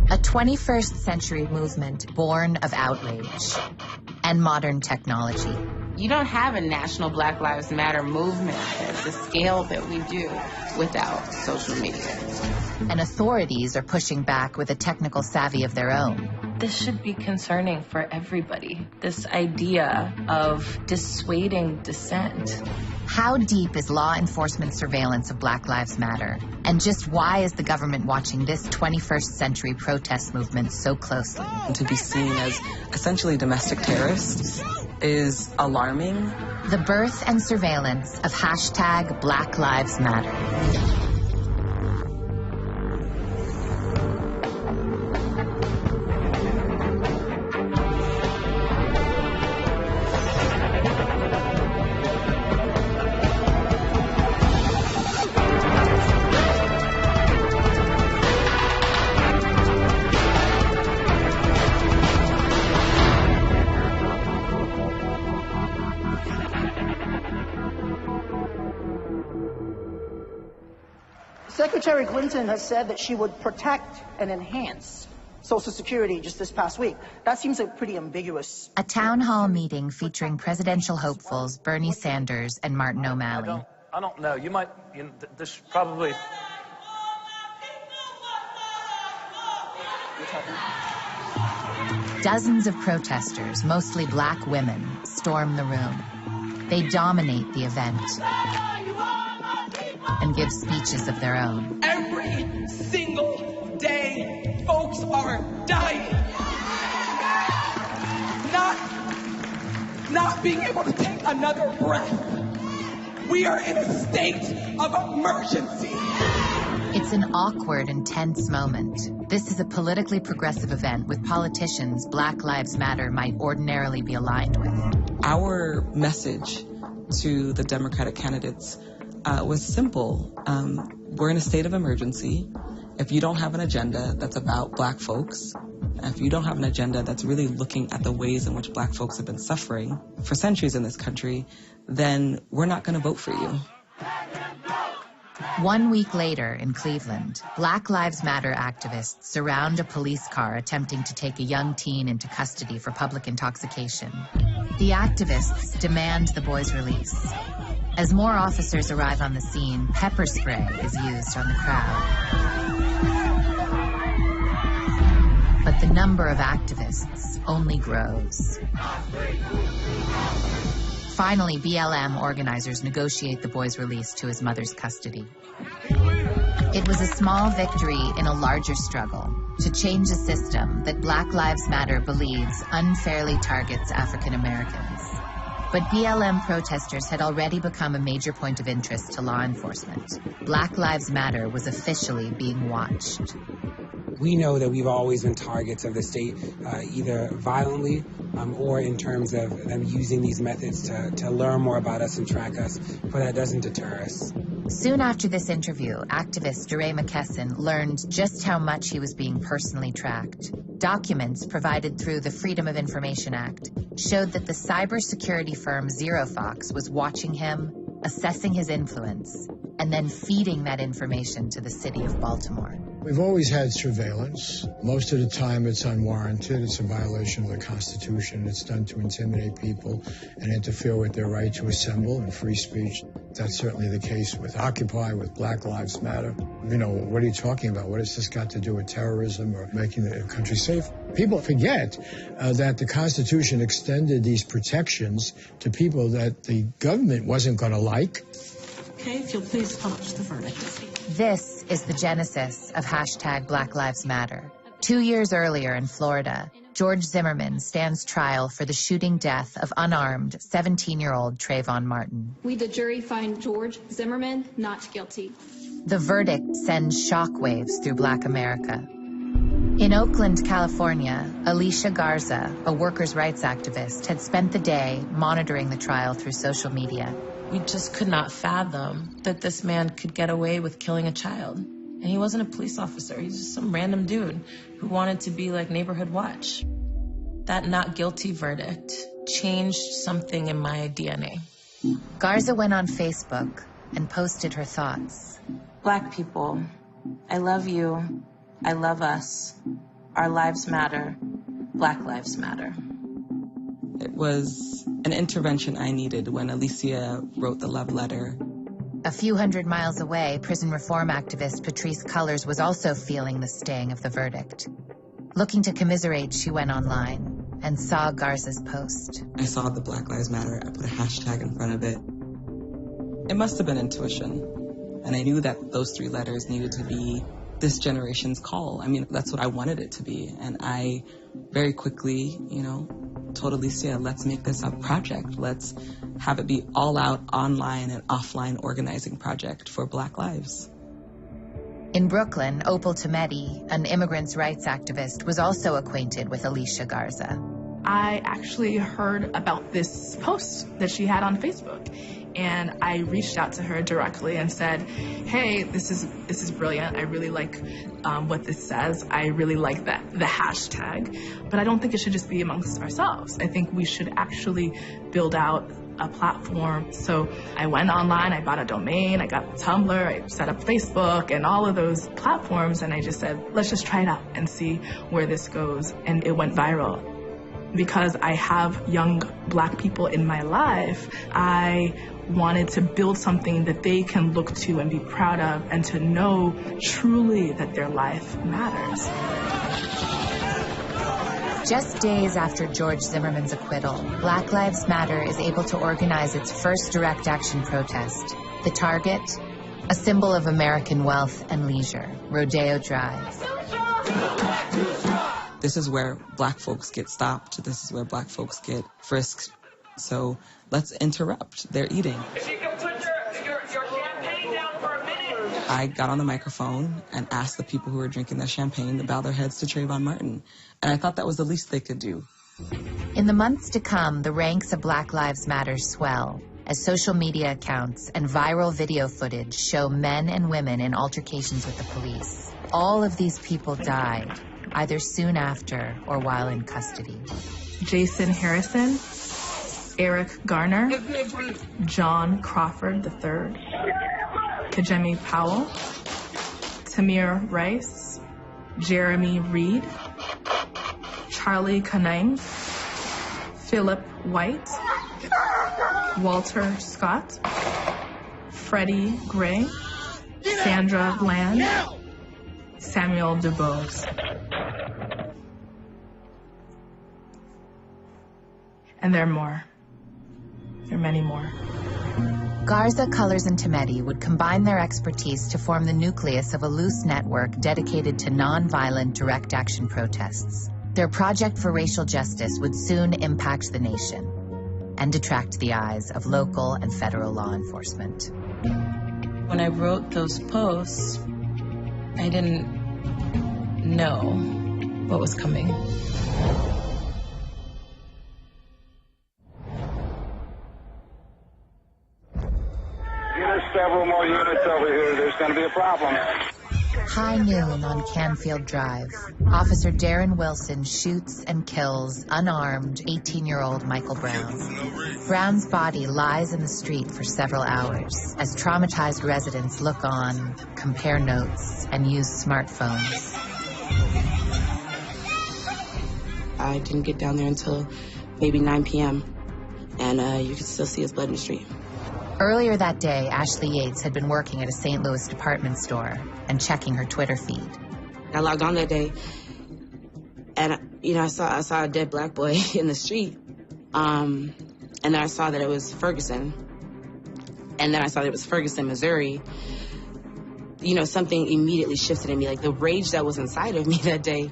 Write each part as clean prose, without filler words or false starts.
A 21st century movement born of outrage and modern technology. You don't have a national Black Lives Matter movement at the scale that we do without social media. And authorities are pushing back with a technical savvy of their own. This should be concerning for everybody, this idea of dissuading dissent. How deep is law enforcement surveillance of Black Lives Matter? And just why is the government watching this 21st century protest movement so closely? To be seen as essentially domestic terrorists is alarming. The birth and surveillance of hashtag Black Lives Matter. Secretary Clinton has said that she would protect and enhance Social Security just this past week. That seems like pretty ambiguous. A town hall meeting featuring presidential hopefuls Bernie Sanders and Martin O'Malley. I don't know. You might, this probably... Dozens of protesters, mostly black women, storm the room. They dominate the event and give speeches of their own. Every single day, folks are dying. Not being able to take another breath. We are in a state of emergency. It's an awkward and tense moment. This is a politically progressive event with politicians Black Lives Matter might ordinarily be aligned with. Our message to the Democratic candidates was simple. We're in a state of emergency. If you don't have an agenda that's about black folks, if you don't have an agenda that's really looking at the ways in which black folks have been suffering for centuries in this country, then we're not going to vote for you. 1 week later in Cleveland, Black Lives Matter activists surround a police car attempting to take a young teen into custody for public intoxication. The activists demand the boy's release. As more officers arrive on the scene, pepper spray is used on the crowd. But the number of activists only grows. Finally, BLM organizers negotiate the boy's release to his mother's custody. It was a small victory in a larger struggle to change a system that Black Lives Matter believes unfairly targets African Americans. But BLM protesters had already become a major point of interest to law enforcement. Black Lives Matter was officially being watched. We know that we've always been targets of the state, either violently or in terms of them using these methods to learn more about us and track us, but that doesn't deter us. Soon after this interview, activist DeRay McKesson learned just how much he was being personally tracked. Documents provided through the Freedom of Information Act showed that the cybersecurity firm ZeroFox was watching him, assessing his influence, and then feeding that information to the city of Baltimore. We've always had surveillance. Most of the time it's unwarranted. It's a violation of the Constitution. It's done to intimidate people and interfere with their right to assemble and free speech. That's certainly the case with Occupy, with Black Lives Matter. You know, what are you talking about? What has this got to do with terrorism or making the country safe? People forget that the Constitution extended these protections to people that the government wasn't going to like. Okay, if you'll please publish the verdict. This is the genesis of hashtag Black Lives Matter. 2 years earlier in Florida, George Zimmerman stands trial for the shooting death of unarmed 17-year-old Trayvon Martin. We, the jury, find George Zimmerman not guilty. The verdict sends shockwaves through Black America. In Oakland, California, Alicia Garza, a workers' rights activist, had spent the day monitoring the trial through social media. We just could not fathom that this man could get away with killing a child. And he wasn't a police officer. He's just some random dude who wanted to be like Neighborhood Watch. That not guilty verdict changed something in my DNA. Garza went on Facebook and posted her thoughts. Black people, I love you. I love us. Our lives matter. Black lives matter. It was an intervention I needed when Alicia wrote the love letter. A few hundred miles away, prison reform activist Patrice Cullors was also feeling the sting of the verdict. Looking to commiserate, she went online and saw Garza's post. I saw the Black Lives Matter. I put a hashtag in front of it. It must have been intuition. And I knew that those 3 letters needed to be this generation's call. I mean, that's what I wanted it to be. And I very quickly, told Alicia, let's make this a project. Let's have it be all out online and offline organizing project for Black lives. In Brooklyn, Opal Tometi, an immigrants' rights activist, was also acquainted with Alicia Garza. I actually heard about this post that she had on Facebook, and I reached out to her directly and said, hey, this is brilliant. I really like what this says. I really like the hashtag, but I don't think it should just be amongst ourselves. I think we should actually build out a platform. So I went online, I bought a domain, I got Tumblr, I set up Facebook and all of those platforms, and I just said, let's just try it out and see where this goes. And it went viral. Because I have young Black people in my life, I wanted to build something that they can look to and be proud of, and to know truly that their life matters. Just days after George Zimmerman's acquittal, Black Lives Matter is able to organize its first direct action protest. The target? A symbol of American wealth and leisure, Rodeo Drive. This is where Black folks get stopped. This is where Black folks get frisked. So let's interrupt their eating. If you can put your champagne down for a minute. I got on the microphone and asked the people who were drinking their champagne to bow their heads to Trayvon Martin. And I thought that was the least they could do. In the months to come, the ranks of Black Lives Matter swell as social media accounts and viral video footage show men and women in altercations with the police. All of these people died, either soon after or while in custody. Jason Harrison, Eric Garner, John Crawford III, Kajemi Powell, Tamir Rice, Jeremy Reed, Charlie Kanang, Philip White, Walter Scott, Freddie Gray, Sandra Bland, Samuel DuBose. And there are more. There are many more. Garza, Cullors, and Tometi would combine their expertise to form the nucleus of a loose network dedicated to nonviolent direct action protests. Their project for racial justice would soon impact the nation and attract the eyes of local and federal law enforcement. When I wrote those posts, I didn't know what was coming. Several more units over here. There's going to be a problem. High noon on Canfield Drive, Officer Darren Wilson shoots and kills unarmed 18-year-old Michael Brown. Brown's body lies in the street for several hours as traumatized residents look on, compare notes, and use smartphones. I didn't get down there until maybe 9 p.m., and you could still see his blood in the street. Earlier that day, Ashley Yates had been working at a St. Louis department store and checking her Twitter feed. I logged on that day, and I saw a dead Black boy in the street, and then I saw that it was Ferguson, and then I saw that it was Ferguson, Missouri. Something immediately shifted in me, like the rage that was inside of me that day.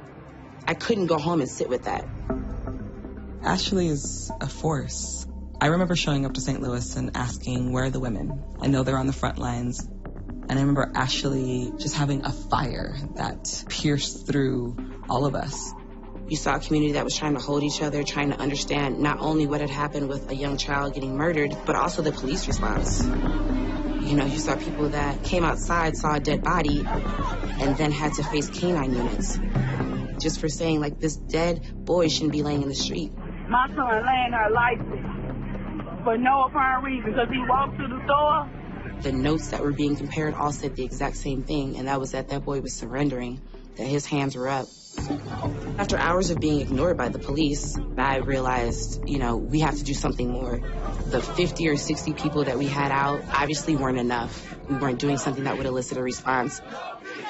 I couldn't go home and sit with that. Ashley is a force. I remember showing up to St. Louis and asking, where are the women? I know they're on the front lines. And I remember Ashley just having a fire that pierced through all of us. You saw a community that was trying to hold each other, trying to understand not only what had happened with a young child getting murdered, but also the police response. You saw people that came outside, saw a dead body, and then had to face canine units. Just for saying, like, this dead boy shouldn't be laying in the street. My son laying her life for no apparent reason because he walked through the store. The notes that were being compared all said the exact same thing, and that was that boy was surrendering, that his hands were up. After hours of being ignored by the police, I realized, we have to do something more. The 50 or 60 people that we had out obviously weren't enough. We weren't doing something that would elicit a response.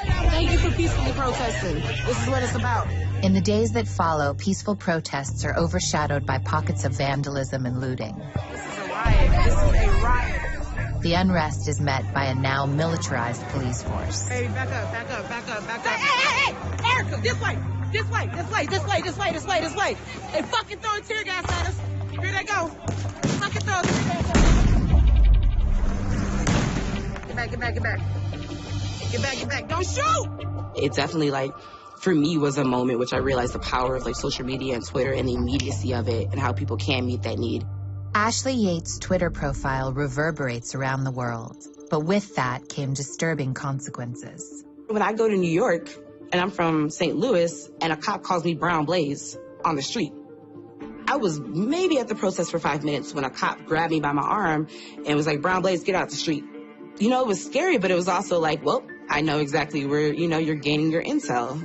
Thank you for peacefully protesting. This is what it's about. In the days that follow, peaceful protests are overshadowed by pockets of vandalism and looting. This is a riot. This is a riot. The unrest is met by a now militarized police force. Hey, back up. Hey, Erica, this way. This way. They fucking throwing tear gas at us. Here they go. Fucking throw tear gas at us. Get back. Don't shoot! It definitely, for me, was a moment which I realized the power of, social media and Twitter and the immediacy of it and how people can meet that need. Ashley Yates' Twitter profile reverberates around the world, but with that came disturbing consequences. When I go to New York, and I'm from St. Louis, and a cop calls me Brown Blaze on the street. I was maybe at the protest for 5 minutes when a cop grabbed me by my arm and was like, Brown Blaze, get out the street. It was scary, but it was also I know exactly where, you're gaining your intel.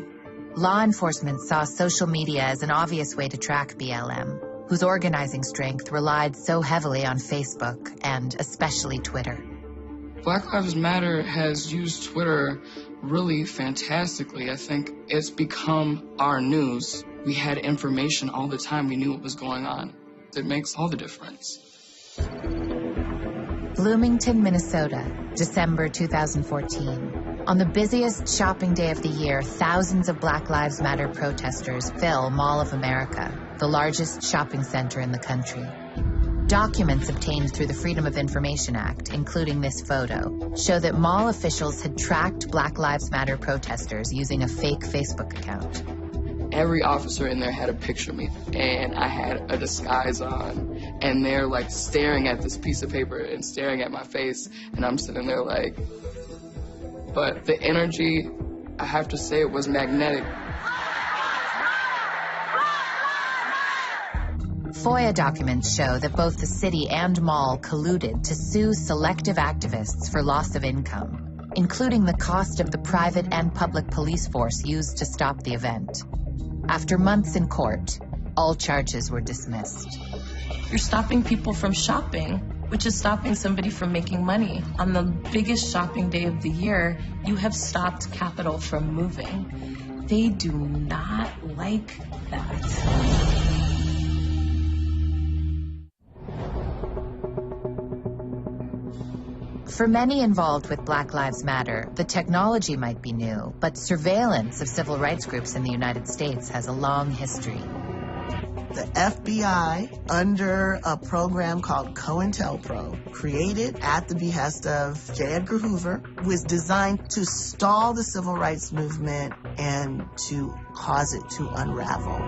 Law enforcement saw social media as an obvious way to track BLM, whose organizing strength relied so heavily on Facebook and especially Twitter. Black Lives Matter has used Twitter really fantastically. I think it's become our news. We had information all the time. We knew what was going on. It makes all the difference. Bloomington, Minnesota, December 2014. On the busiest shopping day of the year, thousands of Black Lives Matter protesters fill Mall of America, the largest shopping center in the country. Documents obtained through the Freedom of Information Act, including this photo, show that mall officials had tracked Black Lives Matter protesters using a fake Facebook account. Every officer in there had a picture of me, and I had a disguise on, and they're staring at this piece of paper and staring at my face, and I'm sitting there but the energy, I have to say, it was magnetic. FOIA documents show that both the city and mall colluded to sue selective activists for loss of income, including the cost of the private and public police force used to stop the event. After months in court, all charges were dismissed. You're stopping people from shopping, which is stopping somebody from making money. On the biggest shopping day of the year, you have stopped capital from moving. They do not like that. For many involved with Black Lives Matter, the technology might be new, but surveillance of civil rights groups in the United States has a long history. The FBI, under a program called COINTELPRO, created at the behest of J. Edgar Hoover, was designed to stall the civil rights movement and to cause it to unravel.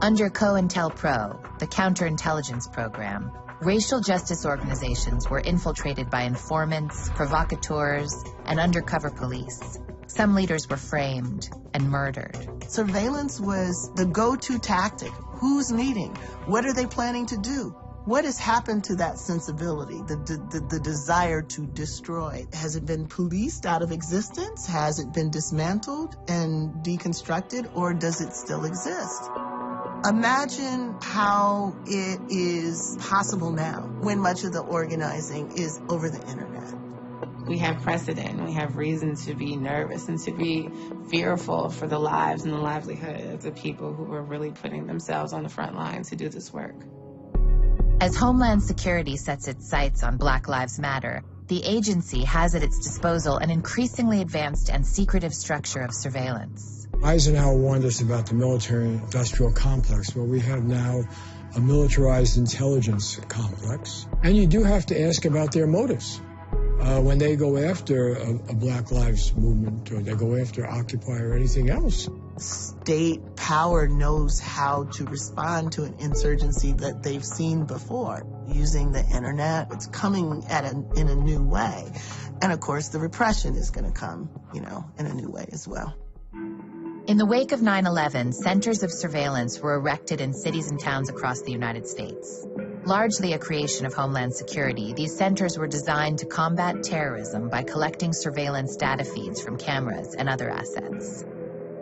Under COINTELPRO, the counterintelligence program, racial justice organizations were infiltrated by informants, provocateurs, and undercover police. Some leaders were framed and murdered. Surveillance was the go-to tactic. Who's meeting? What are they planning to do? What has happened to that sensibility, the desire to destroy? Has it been policed out of existence? Has it been dismantled and deconstructed, or does it still exist? Imagine how it is possible now when much of the organizing is over the internet. We have precedent. We have reason to be nervous and to be fearful for the lives and the livelihood of the people who are really putting themselves on the front line to do this work. As Homeland Security sets its sights on Black Lives Matter, the agency has at its disposal an increasingly advanced and secretive structure of surveillance. Eisenhower warned us about the military-industrial complex. Well, we have now a militarized intelligence complex. And you do have to ask about their motives. When they go after a Black Lives movement, or they go after Occupy or anything else. State power knows how to respond to an insurgency that they've seen before. Using the internet, it's coming in a new way. And of course, the repression is going to come, in a new way as well. In the wake of 9/11, centers of surveillance were erected in cities and towns across the United States. Largely a creation of Homeland Security, these centers were designed to combat terrorism by collecting surveillance data feeds from cameras and other assets.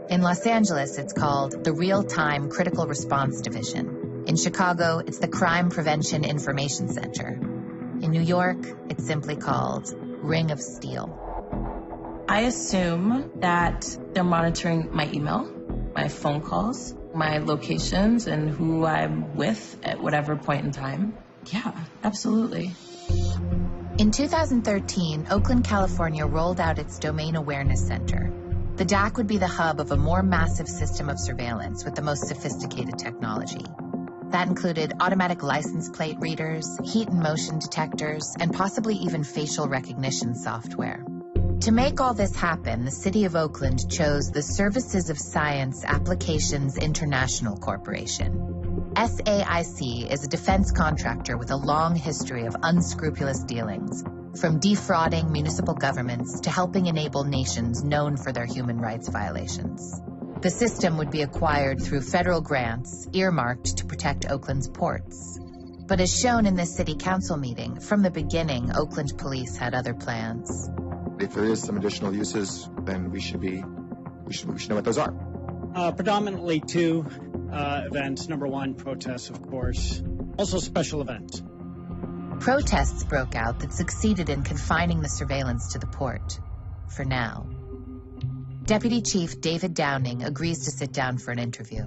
In Los Angeles, it's called the Real-Time Critical Response Division. In Chicago, it's the Crime Prevention Information Center. In New York, it's simply called Ring of Steel. I assume that they're monitoring my email, my phone calls, my locations, and who I'm with at whatever point in time. Yeah, absolutely. In 2013, Oakland, California rolled out its Domain Awareness Center. The DAC would be the hub of a more massive system of surveillance with the most sophisticated technology. That included automatic license plate readers, heat and motion detectors, and possibly even facial recognition software. To make all this happen, the City of Oakland chose the Services of Science Applications International Corporation. SAIC is a defense contractor with a long history of unscrupulous dealings, from defrauding municipal governments to helping enable nations known for their human rights violations. The system would be acquired through federal grants earmarked to protect Oakland's ports. But as shown in this city council meeting, from the beginning, Oakland police had other plans. If there is some additional uses, then we should know what those are. Predominantly two events. Number one, protests, of course. Also special events. Protests broke out that succeeded in confining the surveillance to the port. For now. Deputy Chief David Downing agrees to sit down for an interview.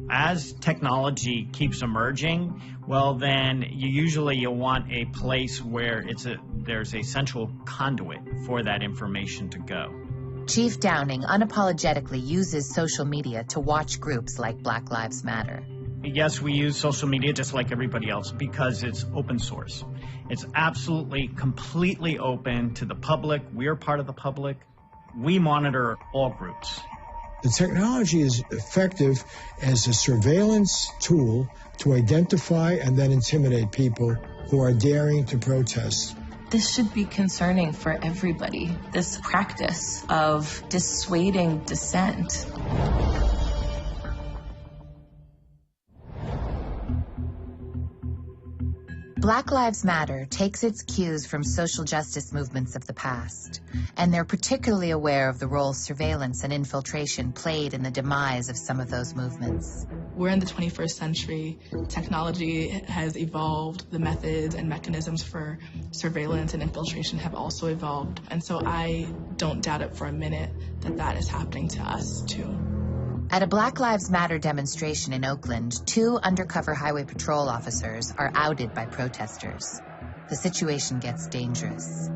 As technology keeps emerging, well, then you'll want a place where there's a central conduit for that information to go. Chief Downing unapologetically uses social media to watch groups like Black Lives Matter. Yes, we use social media just like everybody else because it's open source. It's absolutely, completely open to the public. We're part of the public. We monitor all groups. The technology is effective as a surveillance tool to identify and then intimidate people who are daring to protest. This should be concerning for everybody, this practice of dissuading dissent. Black Lives Matter takes its cues from social justice movements of the past, and they're particularly aware of the role surveillance and infiltration played in the demise of some of those movements. We're in the 21st century. Technology has evolved. The methods and mechanisms for surveillance and infiltration have also evolved. And so I don't doubt it for a minute that that is happening to us too. At a Black Lives Matter demonstration in Oakland, 2 undercover highway patrol officers are outed by protesters. The situation gets dangerous.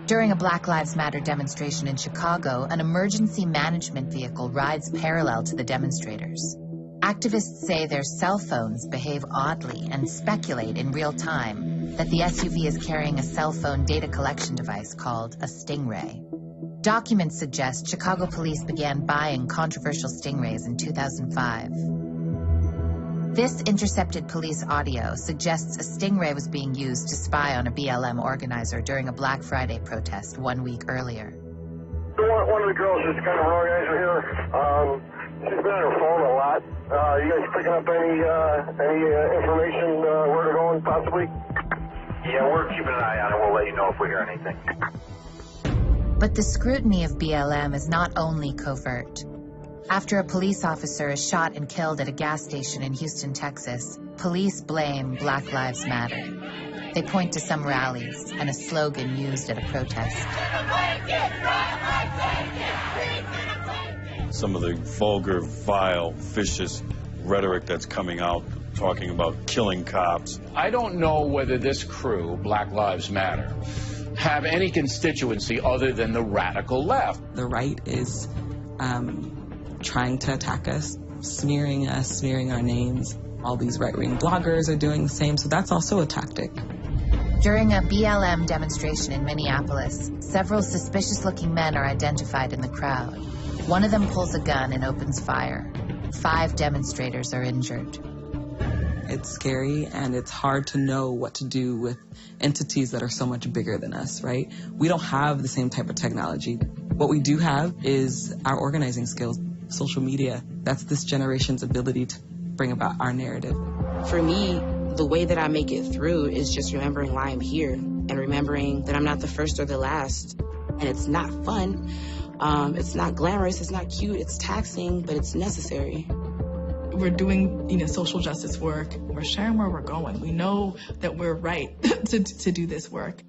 During a Black Lives Matter demonstration in Chicago, an emergency management vehicle rides parallel to the demonstrators. Activists say their cell phones behave oddly and speculate in real time that the SUV is carrying a cell phone data collection device called a Stingray. Documents suggest Chicago police began buying controversial Stingrays in 2005. This intercepted police audio suggests a Stingray was being used to spy on a BLM organizer during a Black Friday protest 1 week earlier. One of the girls is kind of an organizer here. She's been on her phone a lot. You guys picking up any information where they're going, possibly? Yeah, we're keeping an eye on it. We'll let you know if we hear anything. But the scrutiny of BLM is not only covert. After a police officer is shot and killed at a gas station in Houston, Texas, police blame Black Lives Matter. They point to some rallies and a slogan used at a protest. Some of the vulgar, vile, vicious rhetoric that's coming out, talking about killing cops. I don't know whether this crew, Black Lives Matter, have any constituency other than the radical left. The right is trying to attack us, smearing our names. All these right-wing bloggers are doing the same, so that's also a tactic. During a BLM demonstration in Minneapolis, several suspicious-looking men are identified in the crowd. One of them pulls a gun and opens fire. 5 demonstrators are injured. It's scary, and it's hard to know what to do with entities that are so much bigger than us, right? We don't have the same type of technology. What we do have is our organizing skills, social media. That's this generation's ability to bring about our narrative. For me, the way that I make it through is just remembering why I'm here and remembering that I'm not the first or the last. And it's not fun, It's not glamorous, it's not cute, it's taxing, but it's necessary. We're doing, social justice work. We're sharing where we're going. We know that we're right to do this work.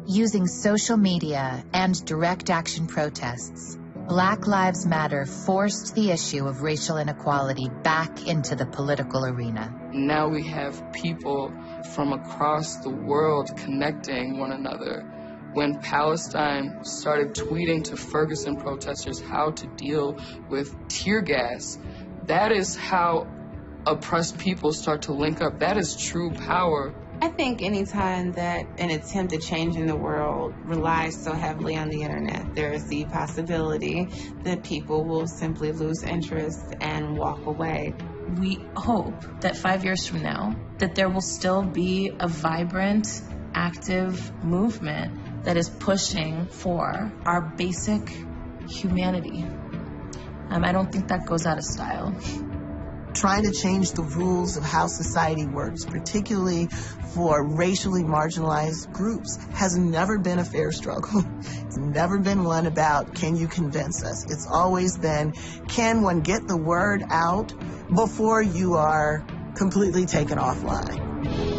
Using social media and direct action protests, Black Lives Matter forced the issue of racial inequality back into the political arena. Now we have people from across the world connecting one another. When Palestine started tweeting to Ferguson protesters how to deal with tear gas, that is how oppressed people start to link up. That is true power. I think anytime that an attempt at changing the world relies so heavily on the internet, there is the possibility that people will simply lose interest and walk away. We hope that 5 years from now, that there will still be a vibrant, active movement that is pushing for our basic humanity. I don't think that goes out of style. Trying to change the rules of how society works, particularly for racially marginalized groups, has never been a fair struggle. It's never been one about, can you convince us? It's always been, can one get the word out before you are completely taken offline?